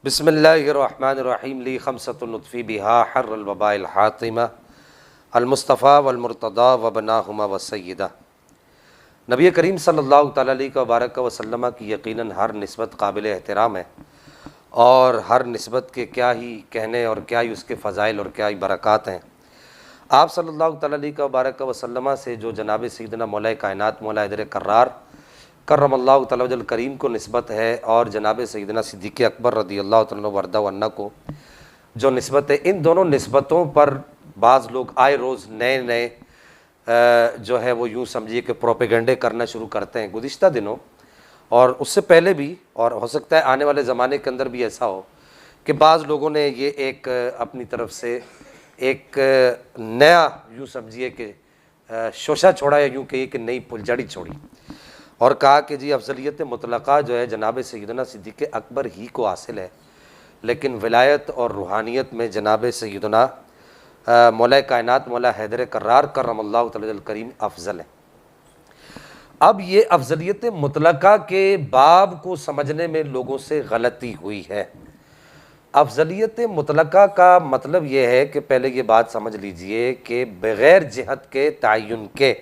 بسم اللہ الرحمن الرحیم لی خمسۃ نطفی بہا حر الوباء الحاطمہ المصطفیٰ والمرتضیٰ وبناہما وسیدہ۔ نبی کریم صلی اللہ تعالیٰ علیہ وبارک وسلم کی یقیناً ہر نسبت قابل احترام ہے، اور ہر نسبت کے کیا ہی کہنے اور کیا ہی اس کے فضائل اور کیا ہی برکات ہیں۔ آپ صلی اللہ تعالیٰ علیہ وبارک وسلم سے جو جناب سیدنا مولا کائنات مولا حیدر کرار کرم اللہ تعالیٰ وجل کریم کو نسبت ہے، اور جناب سیدنا صدیق اکبر رضی اللہ تعالیٰ وردہ عنہ کو جو نسبت ہے، ان دونوں نسبتوں پر بعض لوگ آئے روز نئے نئے جو ہے وہ یوں سمجھیے کہ پروپیگنڈے کرنا شروع کرتے ہیں۔ گزشتہ دنوں اور اس سے پہلے بھی، اور ہو سکتا ہے آنے والے زمانے کے اندر بھی ایسا ہو کہ بعض لوگوں نے یہ ایک اپنی طرف سے ایک نیا یوں سمجھیے کہ شوشہ چھوڑا، یا یوں کہیے کہ نئی پھلجھڑی چھوڑی، اور کہا کہ جی افضلیت مطلقہ جو ہے جناب سیدنا صدیق اکبر ہی کو حاصل ہے، لیکن ولایت اور روحانیت میں جناب سیدنا مولا کائنات مولا حیدر کرار کرم اللہ تعالی الکریم افضل ہے۔ اب یہ افضلیت مطلقہ کے باب کو سمجھنے میں لوگوں سے غلطی ہوئی ہے۔ افضلیت مطلقہ کا مطلب یہ ہے کہ پہلے یہ بات سمجھ لیجئے کہ بغیر جہت کے تعین کے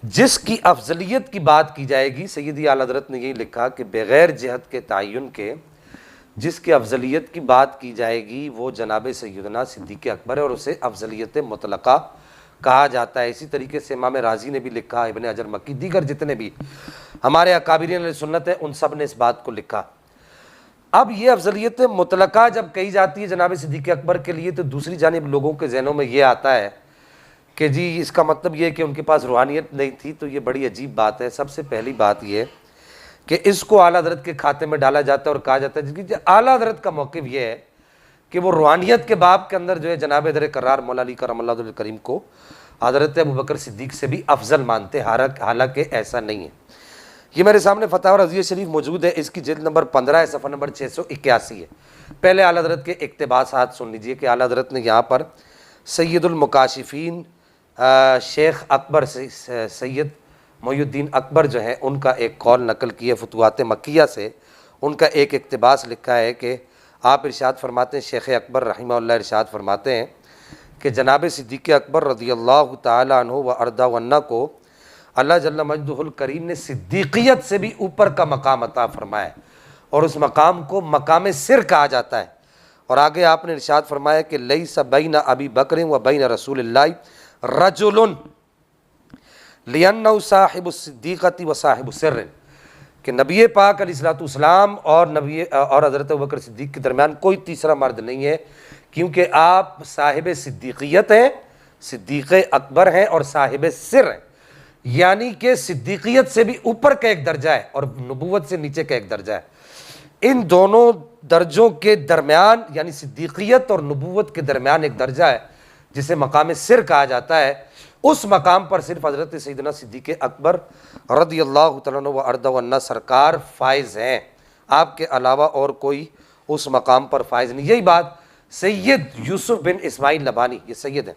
جس کی افضلیت کی بات کی جائے گی، سیدی اعلیٰ حضرت نے یہی لکھا کہ بغیر جہت کے تعین کے جس کی افضلیت کی بات کی جائے گی وہ جناب سیدنا صدیق اکبر ہے، اور اسے افضلیت مطلقہ کہا جاتا ہے۔ اسی طریقے سے امام رازی نے بھی لکھا، ابن حجر مکی، دیگر جتنے بھی ہمارے اکابرین اہل سنت ہیں ان سب نے اس بات کو لکھا۔ اب یہ افضلیت مطلقہ جب کہی جاتی ہے جناب صدیق اکبر کے لیے، تو دوسری جانب لوگوں کے ذہنوں میں یہ آتا ہے کہ جی اس کا مطلب یہ ہے کہ ان کے پاس روحانیت نہیں تھی۔ تو یہ بڑی عجیب بات ہے۔ سب سے پہلی بات یہ کہ اس کو اعلیٰ حضرت کے کھاتے میں ڈالا جاتا ہے اور کہا جاتا ہے کہ اعلیٰ حضرت کا موقف یہ ہے کہ وہ روحانیت کے باب کے اندر جو ہے جناب حیدر کرار مولا علی کرم اللہ تعالی کریم کو حضرت ابوبکر صدیق سے بھی افضل مانتے، حالانکہ ایسا نہیں ہے۔ یہ میرے سامنے فتاوی رضویہ شریف موجود ہے، اس کی جلد نمبر 15 ہے، صفحہ نمبر 681 ہے۔ پہلے اعلیٰ حضرت کے اقتباسات سن لیجئے کہ اعلیٰ حضرت نے یہاں پر سید المکاشفین شیخ اکبر سید محی الدین اکبر جو ہیں ان کا ایک قول نقل کی ہے فتوحات مکیہ سے۔ ان کا ایک اقتباس لکھا ہے کہ آپ ارشاد فرماتے ہیں، شیخ اکبر رحمہ اللہ ارشاد فرماتے ہیں کہ جناب صدیق اکبر رضی اللہ تعالی عنہ و ارضہ عنہ کو اللہ جل مجدہ الکریم نے صدیقیت سے بھی اوپر کا مقام عطا فرمایا ہے، اور اس مقام کو مقام سر کہا جاتا ہے۔ اور آگے آپ نے ارشاد فرمایا کہ لیس بین ابی بکر و بین رسول اللہ رجل لِأَنَّهُ صاحب الصدیقۃ و صاحب سر، کہ نبی پاک علیہ الصلوۃ والسلام اور حضرت ابوبکر صدیق کے درمیان کوئی تیسرا مرد نہیں ہے، کیونکہ آپ صاحب صدیقیت ہیں، صدیق اکبر ہیں، اور صاحب سر ہیں، یعنی کہ صدیقیت سے بھی اوپر کا ایک درجہ ہے اور نبوت سے نیچے کا ایک درجہ ہے۔ ان دونوں درجوں کے درمیان، یعنی صدیقیت اور نبوت کے درمیان ایک درجہ ہے جسے مقام سر کہا جاتا ہے۔ اس مقام پر صرف حضرت سیدنا صدیق اکبر رضی اللہ تعالیٰ عنہ و ارضہ عنہ سرکار فائز ہیں، آپ کے علاوہ اور کوئی اس مقام پر فائز نہیں۔ یہی بات سید یوسف بن اسماعیل لبانی، یہ سید ہیں،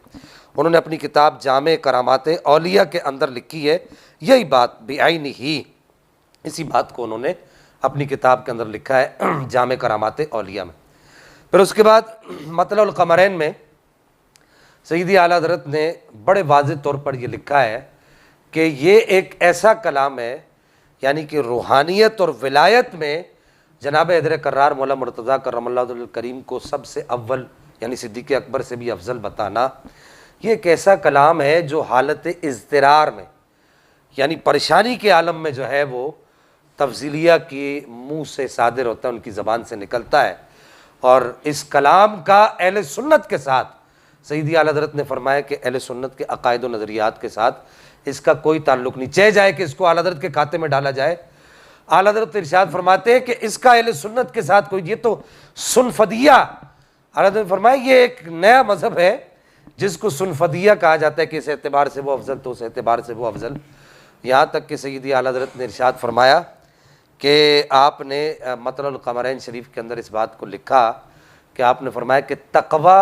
انہوں نے اپنی کتاب جامع کرامات اولیاء کے اندر لکھی ہے، یہی بات بعینہ ہی، اسی بات کو انہوں نے اپنی کتاب کے اندر لکھا ہے جامع کرامات اولیاء میں۔ پھر اس کے بعد مطلع القمرین میں سیدی اعلیٰ حضرت نے بڑے واضح طور پر یہ لکھا ہے کہ یہ ایک ایسا کلام ہے، یعنی کہ روحانیت اور ولایت میں جناب حیدر کرار مولا مرتضیٰ کرم اللہ تعالی الکریم کو سب سے اول، یعنی صدیق اکبر سے بھی افضل بتانا، یہ ایک ایسا کلام ہے جو حالت اضطرار میں، یعنی پریشانی کے عالم میں جو ہے وہ تفضیلیہ کی منہ سے صادر ہوتا ہے، ان کی زبان سے نکلتا ہے۔ اور اس کلام کا اہل سنت کے ساتھ، سیدی اعلیٰ حضرت نے فرمایا کہ اہل سنت کے عقائد و نظریات کے ساتھ اس کا کوئی تعلق نہیں، چاہے جائے کہ اس کو اعلیٰ حضرت کے کھاتے میں ڈالا جائے۔ اعلیٰ حضرت ارشاد فرماتے ہیں کہ اس کا اہل سنت کے ساتھ کوئی، یہ تو سنفدیہ، اعلیٰ حضرت نے فرمایا یہ ایک نیا مذہب ہے جس کو سنفدیہ کہا جاتا ہے کہ اس اعتبار سے وہ افضل تو اس اعتبار سے وہ افضل۔ یہاں تک کہ سیدی اعلیٰ حضرت نے ارشاد فرمایا کہ آپ نے مطلع القمرین شریف کے اندر اس بات کو لکھا کہ آپ نے فرمایا کہ تقوی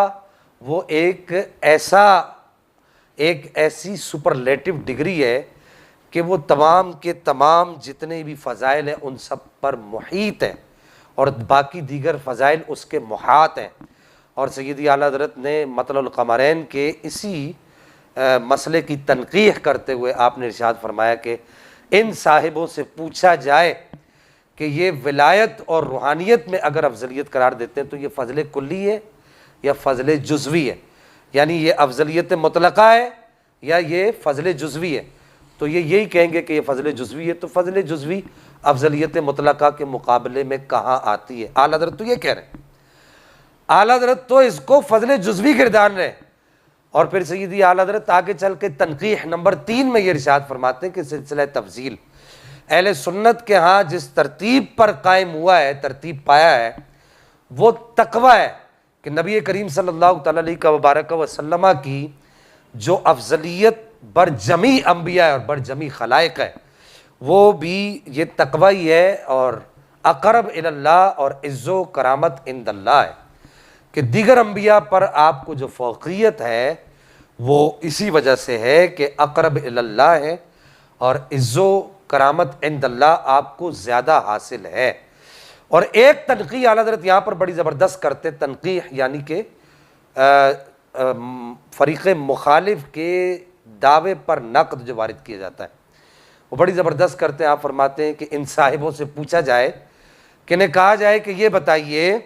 وہ ایک ایسی سپرلیٹو ڈگری ہے کہ وہ تمام کے تمام جتنے بھی فضائل ہیں ان سب پر محیط ہے، اور باقی دیگر فضائل اس کے محاط ہیں۔ اور سیدی اعلیٰ حضرت نے مطلع القمرین کے اسی مسئلے کی تنقیح کرتے ہوئے آپ نے ارشاد فرمایا کہ ان صاحبوں سے پوچھا جائے کہ یہ ولایت اور روحانیت میں اگر افضلیت قرار دیتے ہیں تو یہ فضل کلی ہے یا فضل جزوی ہے، یعنی یہ افضلیت مطلقہ ہے یا یہ فضل جزوی ہے، تو یہ یہی کہیں گے کہ یہ فضل جزوی ہے۔ تو فضل جزوی افضلیت مطلقہ کے مقابلے میں کہاں آتی ہے؟ اعلیٰ حضرت تو یہ کہہ رہے ہیں، اعلیٰ حضرت تو اس کو فضل جزوی گردان رہے۔ اور پھر سیدی اعلیٰ حضرت آگے چل کے تنقیح نمبر 3 میں یہ ارشاد فرماتے ہیں کہ سلسلہ تفضیل اہل سنت کے ہاں جس ترتیب پر قائم ہوا ہے، ترتیب پایا ہے، وہ تقوی ہے کہ نبی کریم صلی اللہ تعالیٰ علیہ وبارک وسلم کی جو افضلیت بر جمیع انبیاء اور بر جمیع خلائق ہے وہ بھی یہ تقوی ہی ہے، اور اقرب الی اللہ اور عز و کرامت عند اللہ ہے کہ دیگر انبیاء پر آپ کو جو فوقیت ہے وہ اسی وجہ سے ہے کہ اقرب الی اللہ ہے اور عز و کرامت عند اللہ آپ کو زیادہ حاصل ہے۔ اور ایک تنقیح اعلیٰ حضرت یہاں پر بڑی زبردست کرتے، تنقیح یعنی کہ فریق مخالف کے دعوے پر نقد جو وارد کیا جاتا ہے وہ بڑی زبردست کرتے ہیں۔ آپ فرماتے ہیں کہ ان صاحبوں سے پوچھا جائے کہ انہیں کہا جائے کہ یہ بتائیے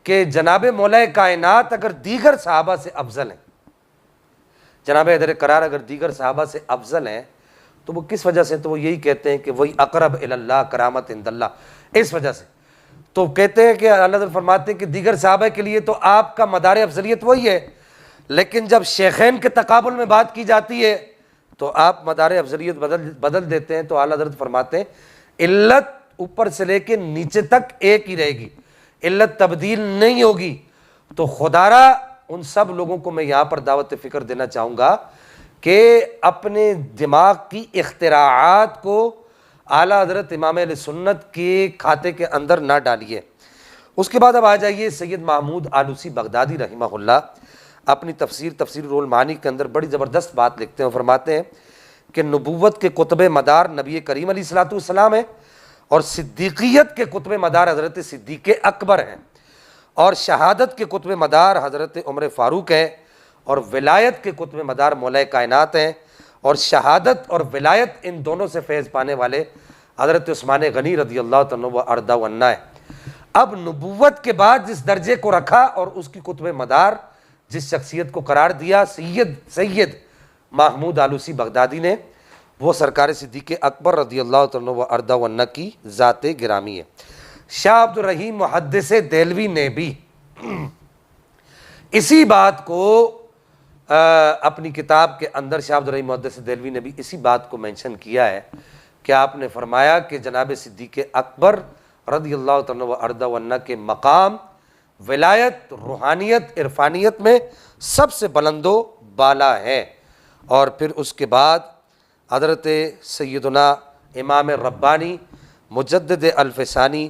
کہ جناب مولا کائنات اگر دیگر صحابہ سے افضل ہیں، جناب حیدر کرار اگر دیگر صحابہ سے افضل ہیں تو وہ کس وجہ سے؟ تو وہ یہی کہتے ہیں کہ وہی اقرب الی اللہ کرامت عند اللہ، اس وجہ سے۔ تو کہتے ہیں کہ اللہ تعالیٰ فرماتے ہیں کہ دیگر صحابہ کے لیے تو آپ کا مدار افضلیت وہی ہے، لیکن جب شیخین کے تقابل میں بات کی جاتی ہے تو آپ مدار افضلیت بدل دیتے ہیں۔ تو اعلیٰ حضرت فرماتے ہیں علت اوپر سے لے کے نیچے تک ایک ہی رہے گی، علت تبدیل نہیں ہوگی۔ تو خدارا ان سب لوگوں کو میں یہاں پر دعوت فکر دینا چاہوں گا کہ اپنے دماغ کی اختراعات کو اعلیٰ حضرت امام اہل سنت کے کھاتے کے اندر نہ ڈالیے۔ اس کے بعد اب آ جائیے سید محمود آلوسی بغدادی رحمہ اللہ اپنی تفسیر رول المعانی کے اندر بڑی زبردست بات لکھتے ہیں اور فرماتے ہیں کہ نبوت کے کتب مدار نبی کریم علیہ الصلوۃ والسلام ہے، اور صدیقیت کے کتب مدار حضرت صدیق اکبر ہیں، اور شہادت کے کتب مدار حضرت عمر فاروق ہیں، اور ولایت کے کتب مدار مولا کائنات ہیں، اور شہادت اور ولایت ان دونوں سے فیض پانے والے حضرت عثمان غنی رضی اللہ تعالیٰ و ارضا عنہ ہے۔ اب نبوت کے بعد جس درجے کو رکھا اور اس کی کتب مدار جس شخصیت کو قرار دیا سید محمود آلوسی بغدادی نے، وہ سرکار صدیق اکبر رضی اللہ تعالیٰ و ارضا عنہ کی ذات گرامی ہے۔ شاہ عبد الرحیم محدث دہلوی نے بھی اسی بات کو اپنی کتاب کے اندر، شاہ عبد الرحیم محدث دہلوی نے بھی اسی بات کو مینشن کیا ہے کہ آپ نے فرمایا کہ جناب صدیق اکبر رضی اللہ تعالیٰ و ارضا عنہ کے مقام ولایت، روحانیت، عرفانیت میں سب سے بلند و بالا ہے۔ اور پھر اس کے بعد حضرت سیدنا امام ربانی مجدد الفسانی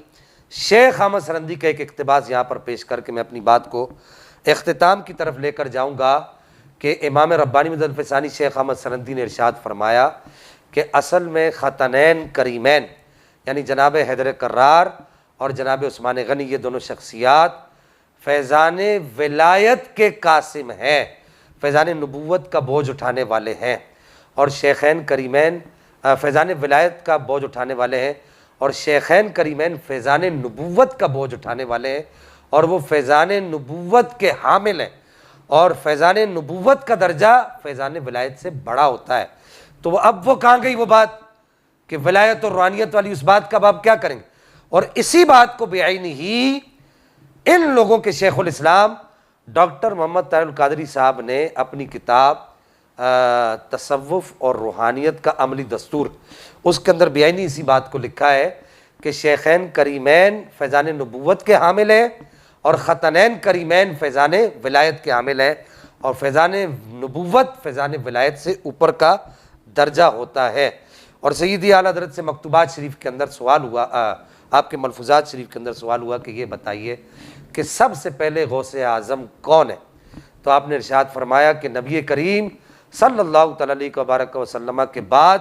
شیخ احمد سرندی کا ایک اقتباس یہاں پر پیش کر کے میں اپنی بات کو اختتام کی طرف لے کر جاؤں گا کہ امام ربانی مجدد الفسانی شیخ احمد سرندی نے ارشاد فرمایا کہ اصل میں خطنین کریمین یعنی جناب حیدر کرار اور جناب عثمان غنی یہ دونوں شخصیات فیضان ولایت کے قاسم ہیں، فیضان نبوت کا بوجھ اٹھانے والے ہیں، اور شیخین کریمین فیضان ولایت کا بوجھ اٹھانے والے ہیں، اور شیخین کریمین فیضان نبوت کا بوجھ اٹھانے والے ہیں، اور وہ فیضان نبوت کے حامل ہیں، اور فیضان نبوت کا درجہ فیضان ولایت سے بڑا ہوتا ہے۔ تو اب وہ کہاں گئی وہ بات کہ ولایت اور روحانیت والی اس بات کا اب کیا کریں گے؟ اور اسی بات کو بعینی ہی ان لوگوں کے شیخ الاسلام ڈاکٹر محمد طاہر القادری صاحب نے اپنی کتاب تصوف اور روحانیت کا عملی دستور، اس کے اندر بعینی اسی بات کو لکھا ہے کہ شیخین کریمین فیضان نبوت کے حامل ہیں، اور خطنین کریمین فیضان ولایت کے حامل ہیں، اور فیضان نبوت فیضان ولایت سے اوپر کا درجہ ہوتا ہے۔ اور سیدی اعلیٰ حضرت سے مکتوبات شریف کے اندر سوال ہوا، آپ کے ملفوظات شریف کے اندر سوال ہوا کہ یہ بتائیے کہ سب سے پہلے غوث اعظم کون ہے؟ تو آپ نے ارشاد فرمایا کہ نبی کریم صلی اللہ تعالیٰ علیہ وبارک وسلم کے بعد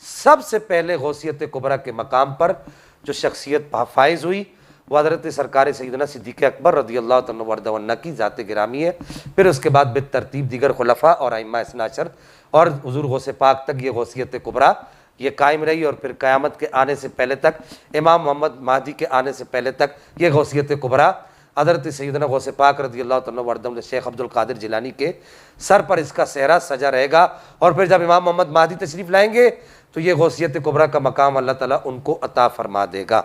سب سے پہلے غوثیت کبریٰ کے مقام پر جو شخصیت فائز ہوئی وہ حضرت سرکار سیدنا صدیق اکبر رضی اللہ تعالیٰ وارض عنہ کی ذات گرامی ہے۔ پھر اس کے بعد بالترتیب دیگر خلفاء اور ائمہ اثنا عشر اور حضور غوث پاک تک یہ غوثیت کبریٰ یہ قائم رہی، اور پھر قیامت کے آنے سے پہلے تک، امام محمد مہدی کے آنے سے پہلے تک یہ غوثیت کبریٰ حضرت سیدنا غوث پاک رضی اللہ تعالیٰ وارض عنہ شیخ عبد القادر جیلانی کے سر پر اس کا صحرا سجا رہے گا، اور پھر جب امام محمد مہدی تشریف لائیں گے تو یہ غوثیت کبریٰ کا مقام اللہ تعالیٰ ان کو عطا فرما دے گا۔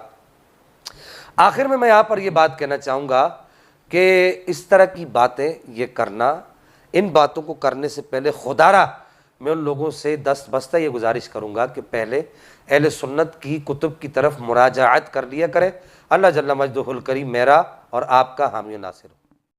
آخر میں یہاں پر یہ بات کہنا چاہوں گا کہ اس طرح کی باتیں یہ کرنا، ان باتوں کو کرنے سے پہلے خدارہ میں ان لوگوں سے دست بستہ یہ گزارش کروں گا کہ پہلے اہل سنت کی کتب کی طرف مراجعت کر لیا کریں۔ اللہ جل مجدہ الکریم میرا اور آپ کا حامی و ناصر ہو۔